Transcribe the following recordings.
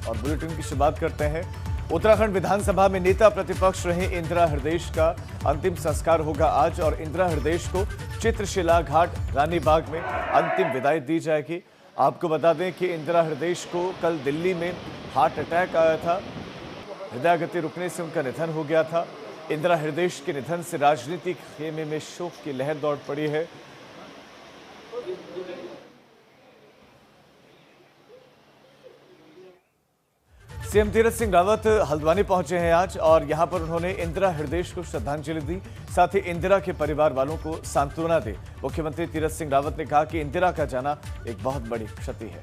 और बुलेटिन की शुरुआत करते हैं। उत्तराखंड विधानसभा में नेता प्रतिपक्ष रहे इंदिरा हृदयेश का अंतिम संस्कार होगा आज और इंदिरा हृदयेश को चित्रशिला घाट रानीबाग में अंतिम विदाई दी जाएगी। आपको बता दें कि इंदिरा हृदयेश को कल दिल्ली में हार्ट अटैक आया था, हृदय गति रुकने से उनका निधन हो गया था। इंदिरा हृदयेश के निधन से राजनीतिक खेमे में शोक की लहर दौड़ पड़ी है। सीएम तीरथ सिंह रावत हल्द्वानी पहुंचे हैं आज और यहां पर उन्होंने इंदिरा हृदयेश को श्रद्धांजलि दी, साथ ही इंदिरा के परिवार वालों को सांत्वना दी। मुख्यमंत्री तीरथ सिंह रावत ने कहा कि इंदिरा का जाना एक बहुत बड़ी क्षति है।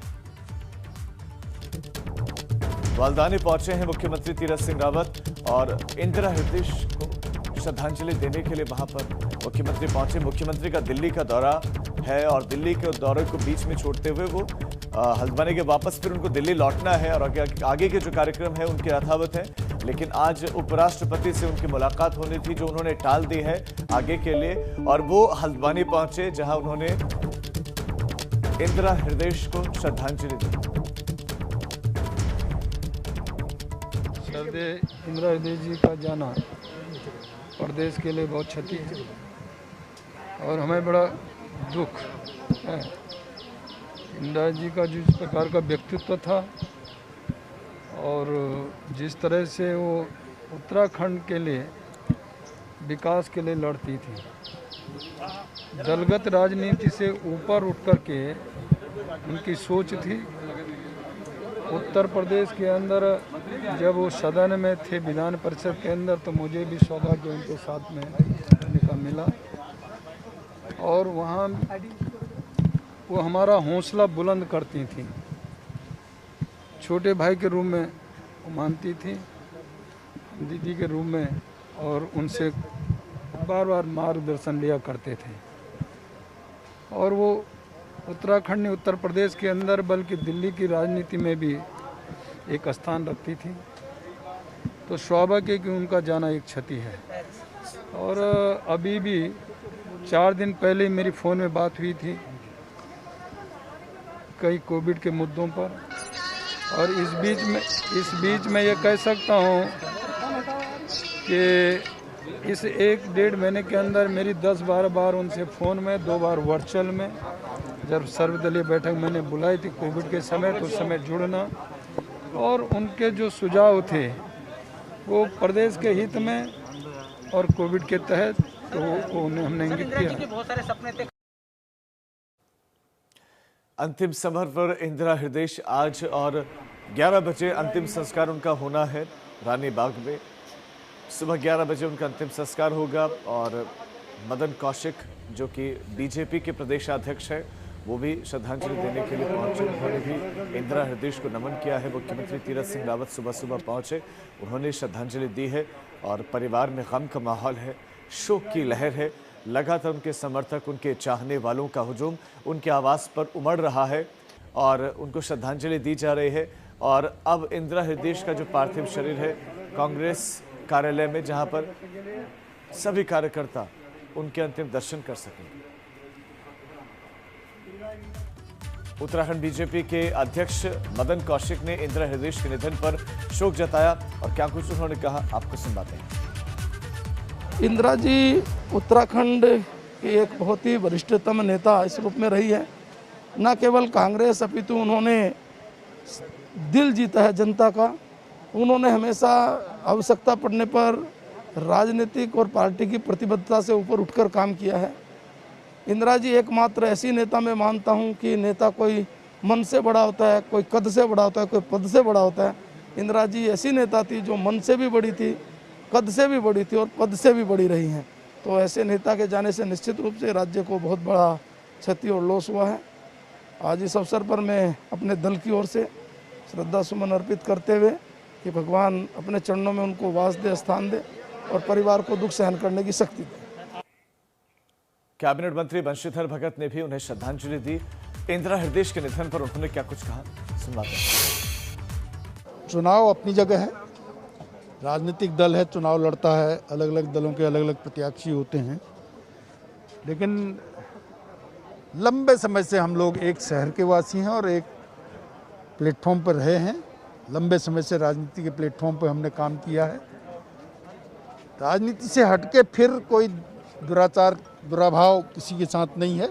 हल्द्वानी पहुंचे हैं मुख्यमंत्री तीरथ सिंह रावत और इंदिरा हृदयेश को श्रद्धांजलि देने के लिए वहां पर मुख्यमंत्री पहुंचे। मुख्यमंत्री का दिल्ली का दौरा है और दिल्ली के दौरे को बीच में छोड़ते हुए वो हल्द्वानी के वापस फिर उनको दिल्ली लौटना है और आगे के जो कार्यक्रम है उनके यथावत है। लेकिन आज उपराष्ट्रपति से उनकी मुलाकात होनी थी जो उन्होंने टाल दी है आगे के लिए, और वो हल्द्वानी पहुंचे जहां उन्होंने इंदिरा हृदयेश को श्रद्धांजलि दी। इंदिरा हृदयेश जी का जाना प्रदेश के लिए बहुत क्षति है और हमें बड़ा दुख है। इंदिरा जी का जिस प्रकार का व्यक्तित्व था और जिस तरह से वो उत्तराखंड के लिए विकास के लिए लड़ती थी, दलगत राजनीति से ऊपर उठ कर के उनकी सोच थी। उत्तर प्रदेश के अंदर जब वो सदन में थे विधान परिषद के अंदर, तो मुझे भी सौभाग्य उनके साथ में रहने का मिला और वहाँ वो हमारा हौसला बुलंद करती थी। छोटे भाई के रूप में वो मानती थी, दीदी के रूप में, और उनसे बार बार मार्गदर्शन लिया करते थे। और वो उत्तराखंड ने उत्तर प्रदेश के अंदर बल्कि दिल्ली की राजनीति में भी एक स्थान रखती थी। तो स्वाभाविक है कि उनका जाना एक क्षति है। और अभी भी 4 दिन पहले मेरी फ़ोन में बात हुई थी कई कोविड के मुद्दों पर, और इस बीच में ये कह सकता हूँ कि इस 1-1.5 महीने के अंदर मेरी 10-12 बार उनसे फ़ोन में, 2 बार वर्चुअल में, जब सर्वदलीय बैठक मैंने बुलाई थी कोविड के समय, तो उस समय जुड़ना और उनके जो सुझाव थे वो प्रदेश के हित में और कोविड के तहत, तो उन्हें हमने इंगित किया। अंतिम समय पर इंदिरा हृदयेश आज और 11 बजे अंतिम संस्कार उनका होना है रानीबाग में। सुबह 11 बजे उनका अंतिम संस्कार होगा और मदन कौशिक जो कि बीजेपी के प्रदेशाध्यक्ष है वो भी श्रद्धांजलि देने के लिए पहुंचे। उन्होंने भी इंदिरा हृदयेश को नमन किया है। मुख्यमंत्री तीरथ सिंह रावत सुबह पहुंचे, उन्होंने श्रद्धांजलि दी है और परिवार में गम का माहौल है, शोक की लहर है। लगातार उनके समर्थक, उनके चाहने वालों का हुजूम उनके आवास पर उमड़ रहा है और उनको श्रद्धांजलि दी जा रही है। और अब इंदिरा हृदयेश का जो पार्थिव शरीर है कांग्रेस कार्यालय में, जहां पर सभी कार्यकर्ता उनके अंतिम दर्शन कर सकेंगे। उत्तराखंड बीजेपी के अध्यक्ष मदन कौशिक ने इंदिरा हृदयेश के निधन पर शोक जताया और क्या कुछ उन्होंने कहा आपको सुनवाते हैं। इंदिरा जी उत्तराखंड की एक बहुत ही वरिष्ठतम नेता इस रूप में रही है। न केवल कांग्रेस अपितु उन्होंने दिल जीता है जनता का। उन्होंने हमेशा आवश्यकता पड़ने पर राजनीतिक और पार्टी की प्रतिबद्धता से ऊपर उठकर काम किया है। इंदिरा जी एकमात्र ऐसी नेता मैं मानता हूं कि नेता कोई मन से बड़ा होता है, कोई कद से बड़ा होता है, कोई पद से बड़ा होता है। इंदिरा जी ऐसी नेता थी जो मन से भी बड़ी थी, कद से भी बड़ी थी और पद से भी बड़ी रही हैं। तो ऐसे नेता के जाने से निश्चित रूप से राज्य को बहुत बड़ा क्षति और लॉस हुआ है। आज इस अवसर पर मैं अपने दल की ओर से श्रद्धा सुमन अर्पित करते हुए कि भगवान अपने चरणों में उनको वास दे, स्थान दे और परिवार को दुख सहन करने की शक्ति दे। कैबिनेट मंत्री बंशीधर भगत ने भी उन्हें श्रद्धांजलि दी। इंदिरा हृदयेश के निधन पर उन्होंने क्या कुछ कहा सुनवाते हैं। चुनाव अपनी जगह है, राजनीतिक दल है, चुनाव लड़ता है, अलग अलग दलों के अलग अलग प्रत्याशी होते हैं, लेकिन लंबे समय से हम लोग एक शहर के वासी हैं और एक प्लेटफॉर्म पर रहे हैं लंबे समय से राजनीति के प्लेटफॉर्म पर हमने काम किया है। राजनीति से हटके फिर कोई दुराचार दुराभाव किसी के साथ नहीं है।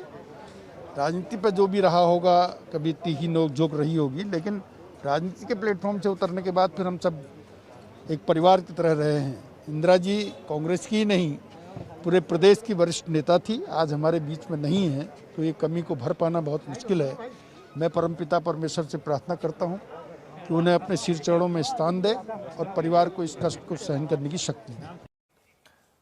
राजनीति पर जो भी रहा होगा, कभी तीखी नोक-झोंक रही होगी, लेकिन राजनीति के प्लेटफॉर्म से उतरने के बाद फिर हम सब एक परिवार की तरह रहे हैं। इंदिरा जी कांग्रेस की ही नहीं, पूरे प्रदेश की वरिष्ठ नेता थी। आज हमारे बीच में नहीं है, तो ये कमी को भर पाना बहुत मुश्किल है। मैं परमपिता परमेश्वर से प्रार्थना करता हूँ कि उन्हें अपने सिर चरणों में स्थान दे और परिवार को इस कष्ट को सहन करने की शक्ति दे।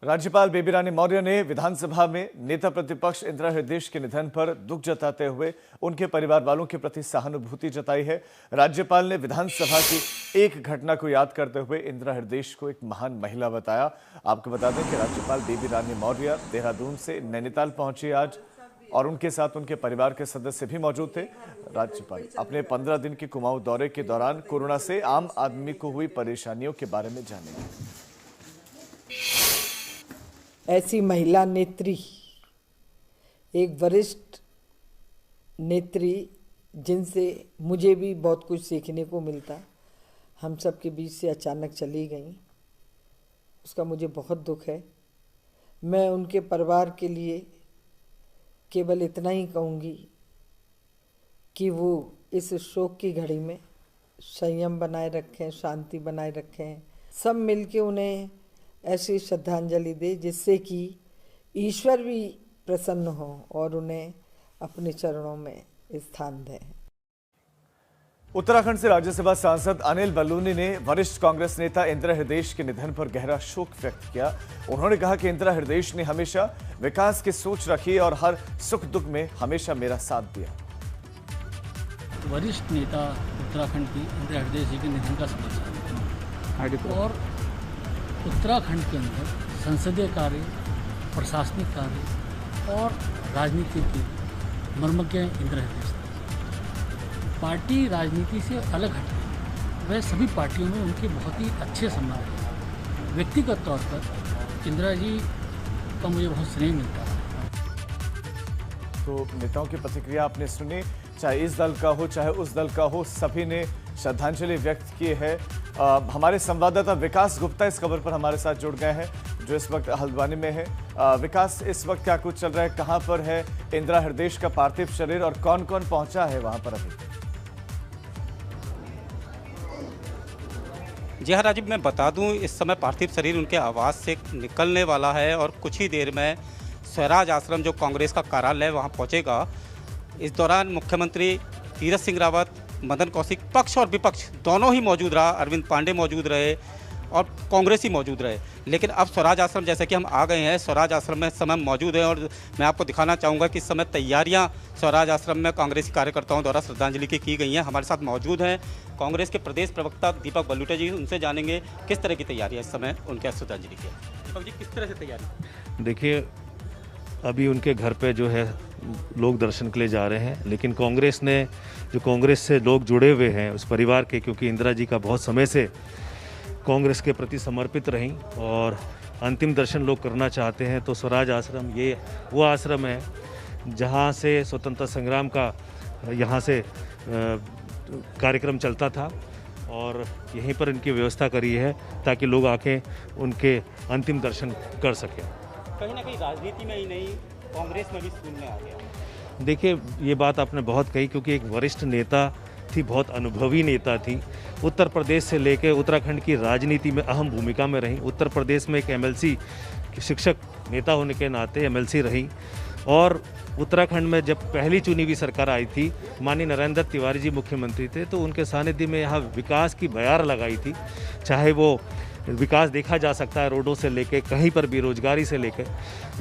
राज्यपाल बेबी रानी मौर्य ने विधानसभा में नेता प्रतिपक्ष इंदिरा हृदयेश के निधन पर दुख जताते हुए उनके परिवार वालों के प्रति सहानुभूति जताई है। राज्यपाल ने विधानसभा की एक घटना को याद करते हुए इंदिरा हृदयेश को एक महान महिला बताया। आपको बता दें कि राज्यपाल बेबी रानी मौर्य देहरादून से नैनीताल पहुंची आज, और उनके साथ उनके परिवार के सदस्य भी मौजूद थे। राज्यपाल अपने 15 दिन के कुमाऊं दौरे के दौरान कोरोना से आम आदमी को हुई परेशानियों के बारे में जानेंगे। ऐसी महिला नेत्री, एक वरिष्ठ नेत्री जिनसे मुझे भी बहुत कुछ सीखने को मिलता, हम सब के बीच से अचानक चली गई, उसका मुझे बहुत दुख है। मैं उनके परिवार के लिए केवल इतना ही कहूँगी कि वो इस शोक की घड़ी में संयम बनाए रखें, शांति बनाए रखें, सब मिलके उन्हें ऐसी श्रद्धांजलि दे जिससे कि ईश्वर भी प्रसन्न हो और उन्हें अपने चरणों में स्थान दें। उत्तराखंड से राज्यसभा सांसद अनिल बलूनी ने वरिष्ठ कांग्रेस नेता इंदिरा हृदयेश के निधन पर गहरा शोक व्यक्त किया। उन्होंने कहा कि इंदिरा हृदयेश ने हमेशा विकास की सोच रखी और हर सुख दुख में हमेशा मेरा साथ दिया। वरिष्ठ नेता उत्तराखंड की इंदिरा हृदयेश जी के निधन का समाचार, और उत्तराखंड के अंदर संसदीय कार्य, प्रशासनिक कार्य और राजनीति की मर्मज्ञ इंदिरा हृदयेश पार्टी राजनीति से अलग हटकर वह सभी पार्टियों में उनके बहुत ही अच्छे सम्मान है। व्यक्तिगत तौर पर इंदिरा जी का मुझे बहुत स्नेह मिलता है। तो नेताओं की प्रतिक्रिया आपने सुनी, चाहे इस दल का हो चाहे उस दल का हो, सभी ने श्रद्धांजलि व्यक्त की है। हमारे संवाददाता विकास गुप्ता इस खबर पर हमारे साथ जुड़ गए हैं, जो इस वक्त हल्द्वानी में है। विकास, इस वक्त क्या कुछ चल रहा है, कहां पर है इंदिरा हृदयेश का पार्थिव शरीर और कौन कौन पहुंचा है वहां पर अभी? जी हाँ राजीव, मैं बता दूं, इस समय पार्थिव शरीर उनके आवास से निकलने वाला है और कुछ ही देर में स्वराज आश्रम जो कांग्रेस का कार्यालय है वहाँ पहुँचेगा। इस दौरान मुख्यमंत्री तीरथ सिंह रावत, मदन कौशिक, पक्ष और विपक्ष दोनों ही मौजूद रहा। अरविंद पांडे मौजूद रहे और कांग्रेस ही मौजूद रहे। लेकिन अब स्वराज आश्रम, जैसे कि हम आ गए हैं, स्वराज आश्रम में इस समय मौजूद है और मैं आपको दिखाना चाहूँगा कि इस समय तैयारियां स्वराज आश्रम में कांग्रेसी कार्यकर्ताओं द्वारा श्रद्धांजलि की गई हैं। हमारे साथ मौजूद हैं कांग्रेस के प्रदेश प्रवक्ता दीपक बलूटे जी, उनसे जानेंगे किस तरह की तैयारियाँ इस समय उनके श्रद्धांजलि की। दीपक जी, किस तरह से तैयारी? देखिए, अभी उनके घर पे जो है लोग दर्शन के लिए जा रहे हैं, लेकिन कांग्रेस ने, जो कांग्रेस से लोग जुड़े हुए हैं उस परिवार के, क्योंकि इंदिरा जी का बहुत समय से कांग्रेस के प्रति समर्पित रहीं और अंतिम दर्शन लोग करना चाहते हैं, तो स्वराज आश्रम ये वो आश्रम है जहाँ से स्वतंत्रता संग्राम का यहाँ से कार्यक्रम चलता था और यहीं पर इनकी व्यवस्था करी है ताकि लोग आके उनके अंतिम दर्शन कर सकें। कहीं ना कहीं राजनीति में ही नहीं, कांग्रेस में भी स्कूल में आ गया। देखिए, ये बात आपने बहुत कही, क्योंकि एक वरिष्ठ नेता थी, बहुत अनुभवी नेता थी। उत्तर प्रदेश से लेकर उत्तराखंड की राजनीति में अहम भूमिका में रही। उत्तर प्रदेश में एक एमएलसी शिक्षक नेता होने के नाते एमएलसी रही और उत्तराखंड में जब पहली चुनी हुई सरकार आई थी, माननीय नरेंद्र तिवारी जी मुख्यमंत्री थे, तो उनके सानिध्य में यहाँ विकास की बयार लगाई थी। चाहे वो विकास देखा जा सकता है रोडों से लेके कहीं पर बेरोजगारी से लेकर,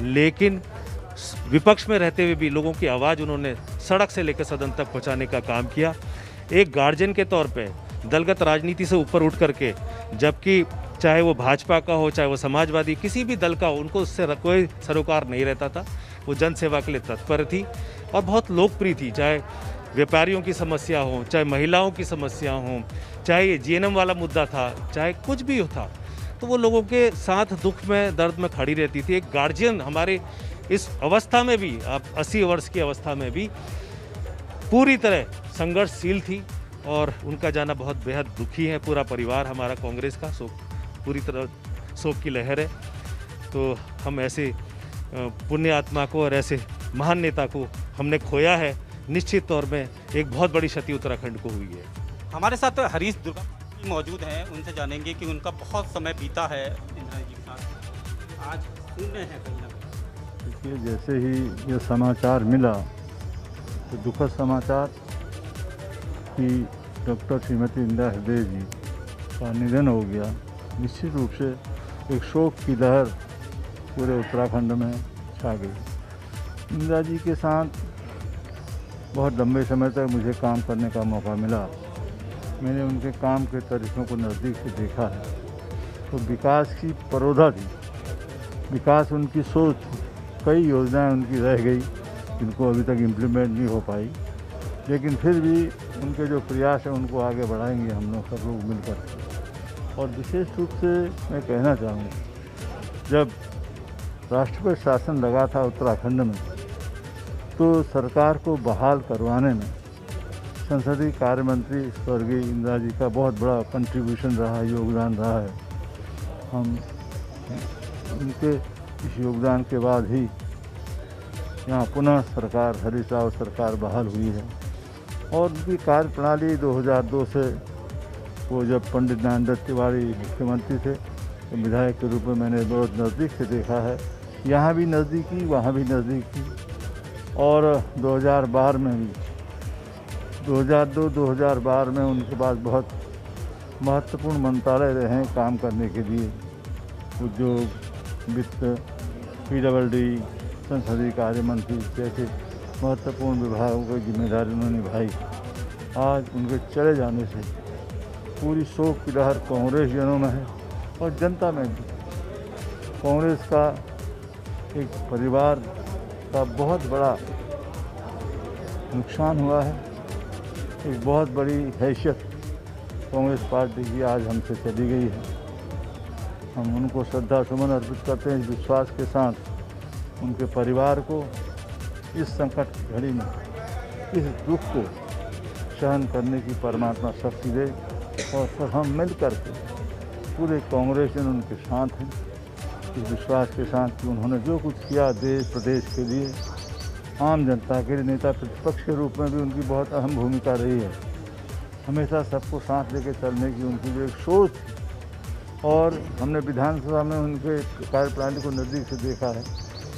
लेकिन विपक्ष में रहते हुए भी लोगों की आवाज़ उन्होंने सड़क से लेकर सदन तक पहुंचाने का काम किया। एक गार्जियन के तौर पे दलगत राजनीति से ऊपर उठ करके, जबकि चाहे वो भाजपा का हो चाहे वो समाजवादी, किसी भी दल का हो, उनको उससे कोई सरोकार नहीं रहता था। वो जन सेवा के लिए तत्पर थी और बहुत लोकप्रिय थी। चाहे व्यापारियों की समस्या हो, चाहे महिलाओं की समस्या हो, चाहे ये जीएनएम वाला मुद्दा था, चाहे कुछ भी था, तो वो लोगों के साथ दुख में दर्द में खड़ी रहती थी। एक गार्जियन हमारे इस अवस्था में भी, आप 80 वर्ष की अवस्था में भी पूरी तरह संघर्षशील थी और उनका जाना बहुत बेहद दुखी है। पूरा परिवार हमारा कांग्रेस का पूरी तरह शोक की लहर है। तो हम ऐसे पुण्य आत्मा को और ऐसे महान नेता को हमने खोया है। निश्चित तौर में एक बहुत बड़ी क्षति उत्तराखंड को हुई है। हमारे साथ हरीश दुर्गा मौजूद हैं, उनसे जानेंगे कि उनका बहुत समय बीता है इंदिरा जी के साथ, आज शून्य है कहीं ना कहीं। देखिए, जैसे ही ये समाचार मिला तो दुखद समाचार कि डॉक्टर श्रीमती इंदिरा हृदय जी का निधन हो गया, निश्चित रूप से एक शोक की लहर पूरे उत्तराखंड में छा गई। इंदिरा जी के साथ बहुत लंबे समय तक मुझे काम करने का मौका मिला। मैंने उनके काम के तरीक़ों को नज़दीक से देखा है। तो विकास की परोधा थी, विकास उनकी सोच थी। कई योजनाएं उनकी रह गई जिनको अभी तक इम्प्लीमेंट नहीं हो पाई, लेकिन फिर भी उनके जो प्रयास हैं उनको आगे बढ़ाएंगे हम लोग सब लोग मिलकर। और विशेष रूप से मैं कहना चाहूँगा, जब राष्ट्रपति शासन लगा था उत्तराखंड में तो सरकार को बहाल करवाने में संसदीय कार्य मंत्री स्वर्गीय इंदिरा जी का बहुत बड़ा कंट्रीब्यूशन रहा, योगदान रहा है। हम उनके इस योगदान के बाद ही यहाँ पुनः सरकार, हरीश रावत सरकार बहाल हुई है। और उनकी कार्यप्रणाली 2002 से, वो जब पंडित ज्ञान दत्त तिवारी मुख्यमंत्री थे तो विधायक के रूप में मैंने बहुत नज़दीक से देखा है। यहाँ भी नज़दीकी, वहाँ भी नज़दीकी। और 2012 में भी, 2002-2012 में उनके पास बहुत महत्वपूर्ण मंत्रालय रहे हैं काम करने के लिए। उद्योग, वित्त, PWD, संसदीय कार्य मंत्री जैसे महत्वपूर्ण विभागों की जिम्मेदारी उन्होंने निभाई। आज उनके चले जाने से पूरी शोक की लहर कांग्रेस जनों में है और जनता में भी। कांग्रेस का एक परिवार का बहुत बड़ा नुकसान हुआ है। एक बहुत बड़ी हैसियत कांग्रेस पार्टी की आज हमसे चली गई है। हम उनको श्रद्धा सुमन अर्पित करते हैं, इस विश्वास के साथ उनके परिवार को इस संकट की घड़ी में इस दुख को सहन करने की परमात्मा शक्ति दे। और फिर हम मिल कर के पूरे कांग्रेस जन उनके साथ हैं, इस विश्वास के साथ कि उन्होंने जो कुछ किया देश प्रदेश के लिए, आम जनता के लिए, नेता प्रतिपक्ष के रूप में भी उनकी बहुत अहम भूमिका रही है। हमेशा सबको साथ लेकर चलने की उनकी जो एक सोच थी। और हमने विधानसभा में उनके कार्यप्रणाली को नज़दीक से देखा है।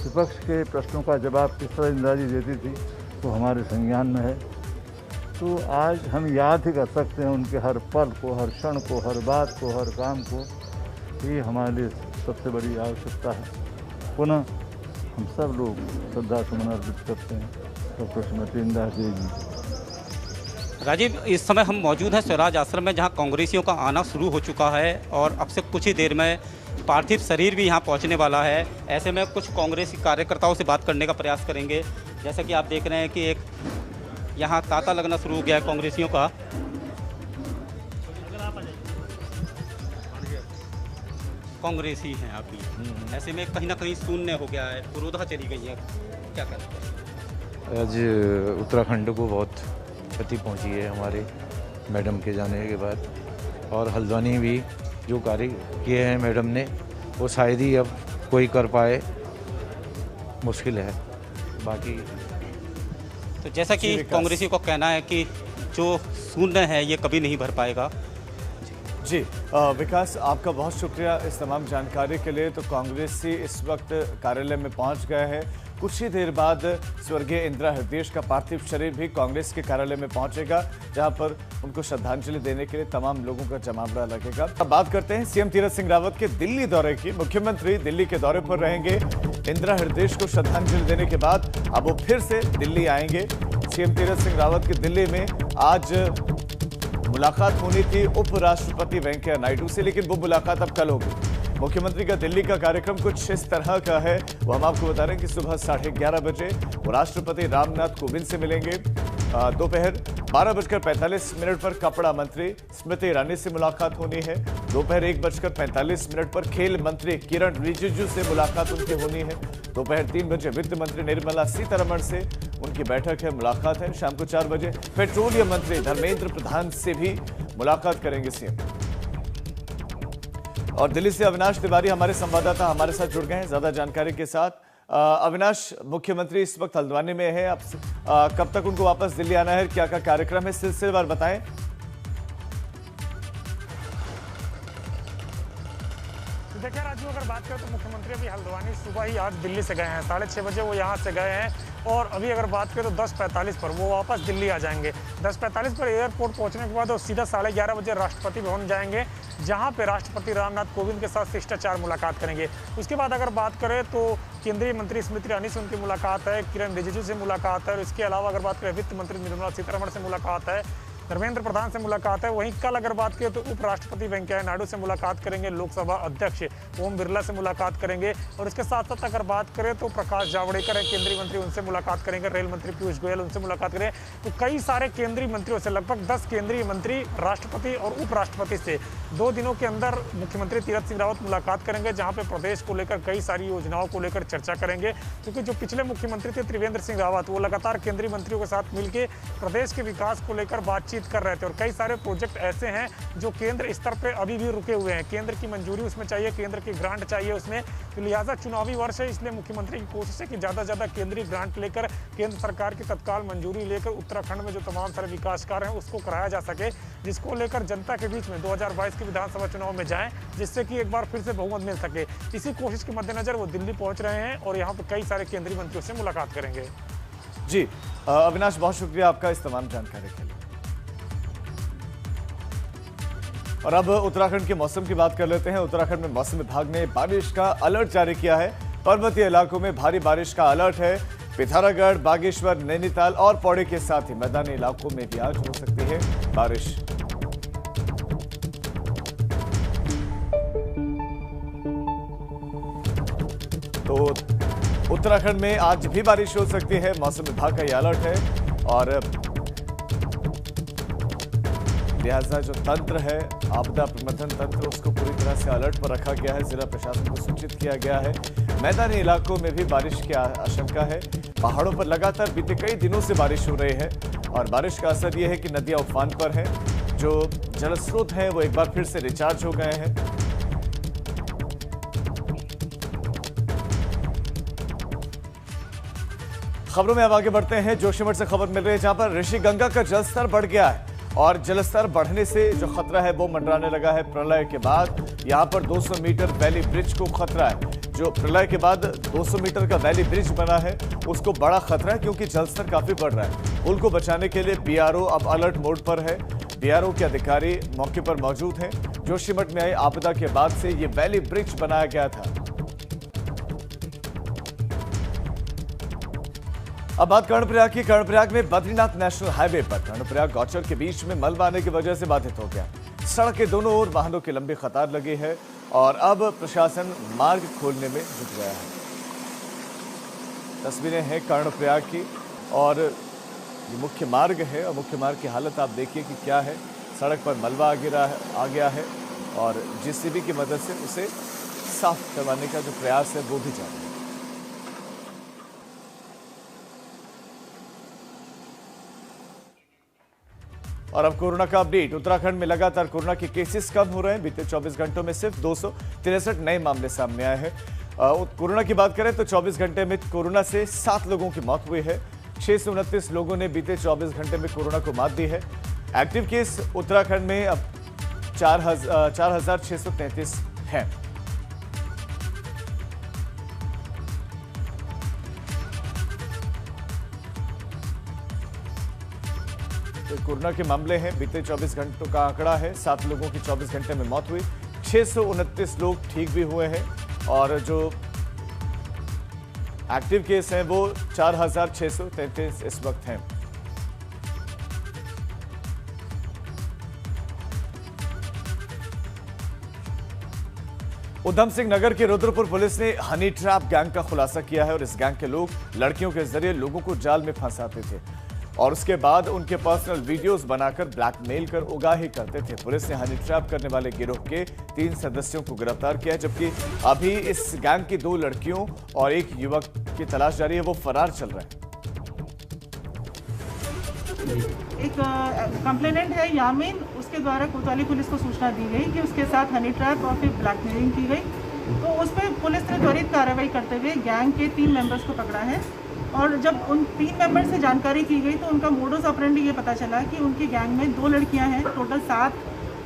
विपक्ष के प्रश्नों का जवाब किस तरह इंदिरा जी देती थी तो हमारे संज्ञान में है। तो आज हम याद ही कर सकते हैं उनके हर पल को, हर क्षण को, हर बात को, हर काम को। ये हमारे लिए सबसे बड़ी आवश्यकता है। पुनः हम सब लोग श्रद्धा सुमन अर्पित करते हैं डॉक्टर श्रीमती इंदिरा जी। राजीव, इस समय हम मौजूद हैं स्वराज आश्रम में, जहां कांग्रेसियों का आना शुरू हो चुका है और अब से कुछ ही देर में पार्थिव शरीर भी यहां पहुंचने वाला है। ऐसे में कुछ कांग्रेसी कार्यकर्ताओं से बात करने का प्रयास करेंगे। जैसा कि आप देख रहे हैं कि एक यहां तांता लगना शुरू हो गया है कांग्रेसियों का। कांग्रेसी हैं आप भी, ऐसे में कहीं ना कहीं शून्य हो गया है, पुरोधा चली गई है, क्या कहते हैं? आज उत्तराखंड को बहुत क्षति पहुंची है हमारे मैडम के जाने के बाद। और हल्द्वानी भी जो कार्य किए हैं मैडम ने, वो शायद ही अब कोई कर पाए, मुश्किल है। बाकी तो जैसा कि कांग्रेसियों का कहना है कि जो शून्य है ये कभी नहीं भर पाएगा। जी विकास, आपका बहुत शुक्रिया इस तमाम जानकारी के लिए। तो कांग्रेसी इस वक्त कार्यालय में पहुंच गए हैं। कुछ ही देर बाद स्वर्गीय इंदिरा हृदय का पार्थिव शरीर भी कांग्रेस के कार्यालय में पहुंचेगा, जहां पर उनको श्रद्धांजलि देने के लिए तमाम लोगों का जमावड़ा लगेगा। अब बात करते हैं सीएम तीरथ सिंह रावत के दिल्ली दौरे की। मुख्यमंत्री दिल्ली के दौरे पर रहेंगे। इंदिरा हृदय को श्रद्धांजलि देने के बाद अब वो फिर से दिल्ली आएंगे। सीएम तीरथ सिंह रावत की दिल्ली में आज मुलाकात होनी थी उपराष्ट्रपति वेंकैया नायडू से, लेकिन वो मुलाकात अब कल होगी। मुख्यमंत्री का दिल्ली का कार्यक्रम कुछ इस तरह का है। वो हम आपको बता रहे हैं कि सुबह 11:30 बजे वो राष्ट्रपति रामनाथ कोविंद से मिलेंगे। दोपहर 12:45 पर कपड़ा मंत्री स्मृति ईरानी से मुलाकात होनी है। दोपहर 1:45 पर खेल मंत्री किरण रिजिजू से मुलाकात उनकी होनी है। दोपहर 3 बजे वित्त मंत्री निर्मला सीतारमण से उनकी बैठक है, मुलाकात है। शाम को 4 बजे पेट्रोलियम मंत्री धर्मेंद्र प्रधान से भी मुलाकात करेंगे सीएम। और दिल्ली से अविनाश तिवारी हमारे संवाददाता हमारे साथ जुड़ गए हैं ज्यादा जानकारी के साथ। अविनाश, मुख्यमंत्री इस वक्त हल्द्वानी में है, अब कब तक उनको वापस दिल्ली आना है, क्या क्या कार्यक्रम है, सिलसिलेवार बताएं। देखिए राजू, अगर बात करें तो मुख्यमंत्री अभी हल्द्वानी सुबह ही आज दिल्ली से गए हैं, 6:30 बजे वो यहाँ से गए हैं और अभी अगर बात करें तो 10:45 पर वो वापस दिल्ली आ जाएंगे। 10:45 पर एयरपोर्ट पहुँचने के बाद वो सीधा 11:30 बजे राष्ट्रपति भवन जाएंगे, जहाँ पे राष्ट्रपति रामनाथ कोविंद के साथ शिष्टाचार मुलाकात करेंगे। उसके बाद अगर बात करें तो केंद्रीय मंत्री स्मृति ईरानी से उनकी मुलाकात है, किरण रिजिजू से मुलाकात है और इसके अलावा अगर बात करें वित्त मंत्री निर्मला सीतारमण से मुलाकात है, धर्मेंद्र प्रधान से मुलाकात है। वहीं कल अगर बात करें तो उपराष्ट्रपति वेंकैया नायडू से मुलाकात करेंगे, लोकसभा अध्यक्ष ओम बिरला से मुलाकात करेंगे और इसके साथ साथ अगर बात करें तो प्रकाश जावड़ेकर है केंद्रीय मंत्री, उनसे मुलाकात करेंगे, रेल मंत्री पीयूष गोयल उनसे मुलाकात करेंगे। तो कई सारे केंद्रीय मंत्रियों से, लगभग 10 केंद्रीय मंत्री राष्ट्रपति और उपराष्ट्रपति से 2 दिनों के अंदर मुख्यमंत्री तीरथ सिंह रावत मुलाकात करेंगे, जहाँ पे प्रदेश को लेकर कई सारी योजनाओं को लेकर चर्चा करेंगे। क्योंकि जो पिछले मुख्यमंत्री थे त्रिवेंद्र सिंह रावत, वो लगातार केंद्रीय मंत्रियों के साथ मिलकर प्रदेश के विकास को लेकर बातचीत कर रहे थे और कई सारे प्रोजेक्ट ऐसे हैं जो केंद्र स्तर पे अभी भी रुके हुए हैं, केंद्र की मंजूरी उसमें चाहिए, केंद्र की ग्रांट चाहिए उसमें। तो लिहाजा चुनावी वर्ष है, इसलिए मुख्यमंत्री की कोशिश है कि ज़्यादा से ज़्यादा केंद्रीय ग्रांट लेकर, केंद्र सरकार की तत्काल मंजूरी लेकर उत्तराखंड में जो तमाम सारे विकास कार्य हैं उसको कराया जा सके, जिसको लेकर जनता के बीच में 2022 के विधानसभा चुनाव में जाएं, जिससे कि एक बार फिर से बहुमत मिल सके। इसी कोशिश के मद्देनजर वो दिल्ली पहुंच रहे हैं और यहाँ पर कई सारे केंद्रीय मंत्रियों से मुलाकात करेंगे। जी अविनाश, बहुत शुक्रिया आपका इस तमाम जानकारी के लिए। और अब उत्तराखंड के मौसम की बात कर लेते हैं। उत्तराखंड में मौसम विभाग ने बारिश का अलर्ट जारी किया है। पर्वतीय इलाकों में भारी बारिश का अलर्ट है। पिथौरागढ़, बागेश्वर, नैनीताल और पौड़ी के साथ ही मैदानी इलाकों में भी आज हो सकती है बारिश। तो उत्तराखंड में आज भी बारिश हो सकती है, मौसम विभाग का यह अलर्ट है। और लिहाजा जो तंत्र है, आपदा प्रबंधन तंत्र, उसको पूरी तरह से अलर्ट पर रखा गया है। जिला प्रशासन को सूचित किया गया है। मैदानी इलाकों में भी बारिश की आशंका है। पहाड़ों पर लगातार बीते कई दिनों से बारिश हो रही है और बारिश का असर यह है कि नदियां उफान पर हैं। जो जलस्रोत हैं वो एक बार फिर से रिचार्ज हो गए हैं। खबरों में अब आगे बढ़ते हैं। जोशीमठ से खबर मिल रही है, जहां पर ऋषि गंगा का जलस्तर बढ़ गया है और जलस्तर बढ़ने से जो खतरा है वो मंडराने लगा है। प्रलय के बाद यहां पर 200 मीटर वैली ब्रिज को खतरा है। जो प्रलय के बाद 200 मीटर का वैली ब्रिज बना है उसको बड़ा खतरा है, क्योंकि जलस्तर काफी बढ़ रहा है। पुल को बचाने के लिए बीआरओ अब अलर्ट मोड पर है। बीआरओ के अधिकारी मौके पर मौजूद हैं। जोशीमठ में आई आपदा के बाद से ये वैली ब्रिज बनाया गया था। अब बात कर्णप्रयाग की। कर्णप्रयाग में बद्रीनाथ नेशनल हाईवे पर कर्णप्रयाग गौचर के बीच में मलबा आने की वजह से बाधित हो गया। सड़क के दोनों ओर वाहनों की लंबी कतार लगी है और अब प्रशासन मार्ग खोलने में जुट गया है। तस्वीरें हैं कर्णप्रयाग की और ये मुख्य मार्ग है और मुख्य मार्ग की हालत आप देखिए कि क्या है। सड़क पर मलबा आ गया है और जेसीबी की मदद से उसे साफ करवाने का जो प्रयास है वो भी जारी है। और अब कोरोना का अपडेट। उत्तराखंड में लगातार कोरोना के केसेस कम हो रहे हैं। बीते 24 घंटों में सिर्फ 263 नए मामले सामने आए हैं। कोरोना की बात करें तो 24 घंटे में कोरोना से 7 लोगों की मौत हुई है। 629 लोगों ने बीते 24 घंटे में कोरोना को मात दी है। एक्टिव केस उत्तराखंड में अब 4,633 हैं। कोरोना के मामले हैं, बीते 24 घंटों का आंकड़ा है। 7 लोगों की 24 घंटे में मौत हुई। 629 लोग ठीक भी हुए हैं और जो एक्टिव केस हैं वो 4,633 इस वक्त हैं। उधम सिंह नगर के रुद्रपुर पुलिस ने हनी ट्रैप गैंग का खुलासा किया है और इस गैंग के लोग लड़कियों के जरिए लोगों को जाल में फंसाते थे और उसके बाद उनके पर्सनल वीडियोस बनाकर ब्लैकमेल कर उगाही करते थे। पुलिस ने हनी ट्रैप करने वाले गिरोह के 3 सदस्यों को गिरफ्तार किया, जबकि अभी इस गैंग की 2 लड़कियों और 1 युवक की तलाश जारी है, वो फरार चल रहे हैं। एक कंप्लेनेंट है यामीन, उसके द्वारा कोतवाली पुलिस को सूचना दी गई कि उसके साथ हनी ट्रैप और फिर ब्लैकमेलिंग की गई। तो उस पर पुलिस ने त्वरित कार्रवाई करते हुए गैंग के 3 मेंबर्स को पकड़ा है। और जब उन 3 मेंबर्स से जानकारी की गई तो उनका मोडस ऑपरेंडी ये पता चला कि उनकी गैंग में 2 लड़कियां हैं, टोटल 7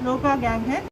लोगों का गैंग है।